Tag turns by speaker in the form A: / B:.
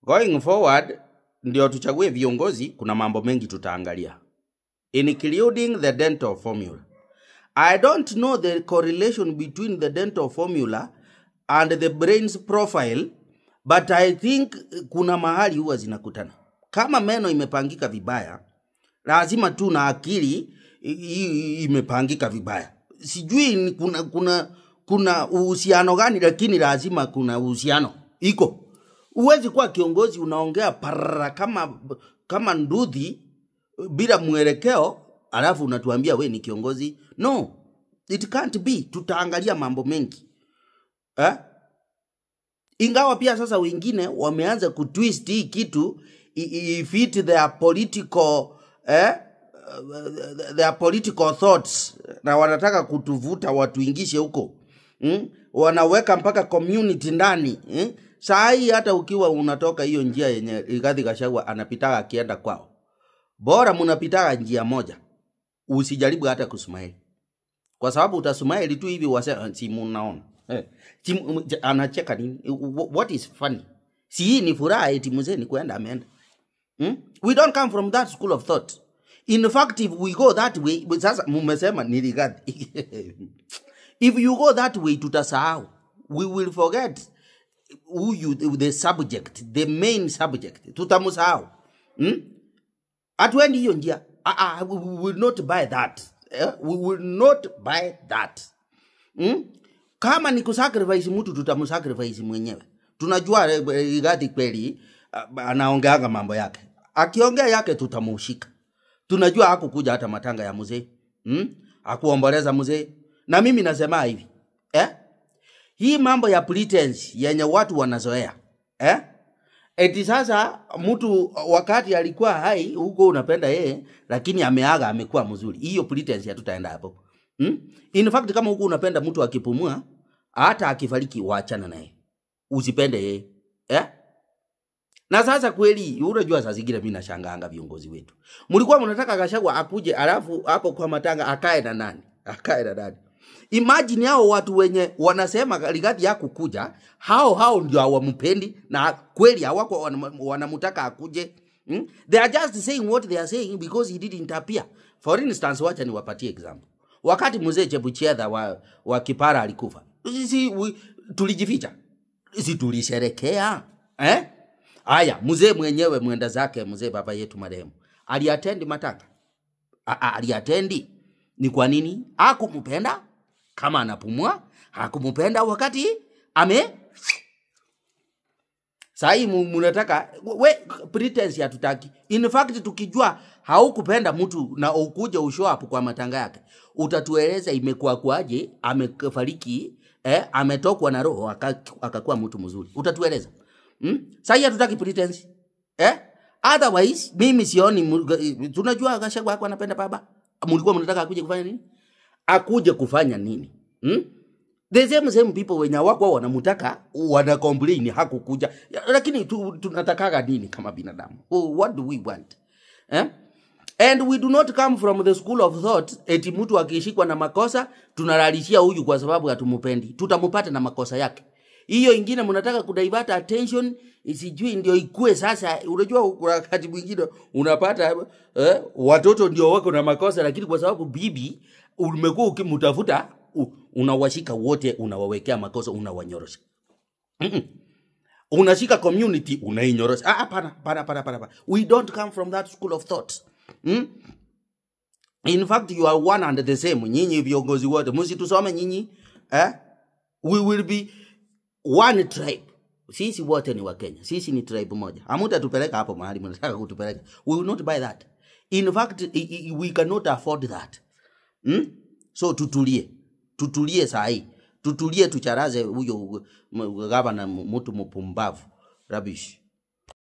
A: Going forward, ndio tuchague viongozi, kuna mambo mengi tutaangalia, including the dental formula. I don't know the correlation between the dental formula and the brain's profile, but I think kuna mahali huwa zinakutana. Kama meno imepangika vibaya, lazima tu na akili imepangika vibaya. Sijui kuna uhusiano gani, lakini lazima kuna uhusiano. Iko. Uwezi kuwa kiongozi unaongea parara kama nduthi bila mwelekeo, alafu unatuambia we ni kiongozi. No, it can't be. Tutaangalia mambo mengi. Ingawa pia sasa wengine wameanza kutwist hii kitu fit their political thoughts, na wanataka kutuvuta watu ingishe huko. Wanaweka mpaka community ndani. Saa hii hata ukiwa unatoka hiyo njia yenye Rigathi Gachagua anapitaka akienda kwao, bora mnapitaka njia moja, usijaribu hata kusmile, kwa sababu utasmile tu hivi si mnaona anacheka nini? What is funny? Si hii ni furaha eti mzee ni kuenda ameenda. We don't come from that school of thought. In fact, if we go that way, sasa mmesema ni Rigathi. If you go that way, tutasahau. We will forget the subject, the main subject. Tutamusahau. Atuendi hiyo njia. We will not buy that. We will not buy that. Kama ni kusacrifice mtu, tutamusacrifice mwenyewe. Tunajua Rigathi kweli anaongeanga mambo yake. Akiongea yake tutamushika. Tunajua hakukuja hata matanga ya mzee. Hakuomboleza mzee. Na mimi nasema hivi. Hii mambo ya pretense yenye watu wanazoea. Eti sasa mtu wakati alikuwa hai huko unapenda yeye, lakini ameaga amekuwa mzuri. Hiyo pretense hatutaenda hapo. In fact, kama huko unapenda mtu akipumua, hata akifariki waachana naye. Usipende yeye. Na sasa kweli unajua saa zingine mimi nashangaanga viongozi wetu. Mlikuwa mnataka Gachagua akuje alafu hapo kwa matanga akae na nani? Akae na nani? Imagine hao watu wenye wanasema Rigathi yako kuja, hao ndio hawampendi na kweli hawako wanamtaka akuje. They are just saying what they are saying because he didn't appear. For instance, wacha niwapatie example. Wakati mzee Chebuchedha wa Kipara alikufa, tulijificha. Tulisherekea. Aya, mzee mwenyewe mwenda zake, mzee baba yetu marehemu, aliatendi matanga. Aliatendi. Ni kwa nini? Hakumpenda kama anapumua, hakumpenda wakati Sai mnataka pretense hatutaki. In fact, tukijua haukupenda mtu na ukuje ushow up kwa matanga yake, utatueleza imekuwa kwaje, amefariki, ametokwa na roho akakuwa mtu mzuri. Utatueleza. Sai hatutaki pretense. Otherwise mimi sioni. Tunajua Gachagua wako anapenda baba. Mlikuwa mnataka akuje kufanya nini? Akuje kufanya nini? The same people wenye wako wanamtaka wana complain hakukuja. Lakini tunataka nini kama binadamu? What do we want? And we do not come from the school of thought eti mtu akishikwa na makosa tunalalishia huyu kwa sababu hatumpendi. Tutamupata na makosa yake. Hiyo ingine mnataka kudivert attention isijui ndio ikue sasa. Unajua wakati mwingine unapata watoto ndio wako na makosa, lakini kwa sababu bibi umekuwa ukimtafuta unawashika wote, unawawekea makosa, unawanyorosha. Unashika community unainyorosha. Hapana. We don't come from that school of thought. In fact, you are one and the same. Nyinyi viongozi wote msitusome nyinyi. We will be one tribe. Sisi wote ni wa Kenya. Sisi ni tribe moja. Hamutatupeleka hapo mahali mnataka kutupeleka. We will not buy that. In fact, we cannot afford that. So tutulie sahi. Tutulie tucharaze huyo gavana mtu mpumbavu. Rubbish.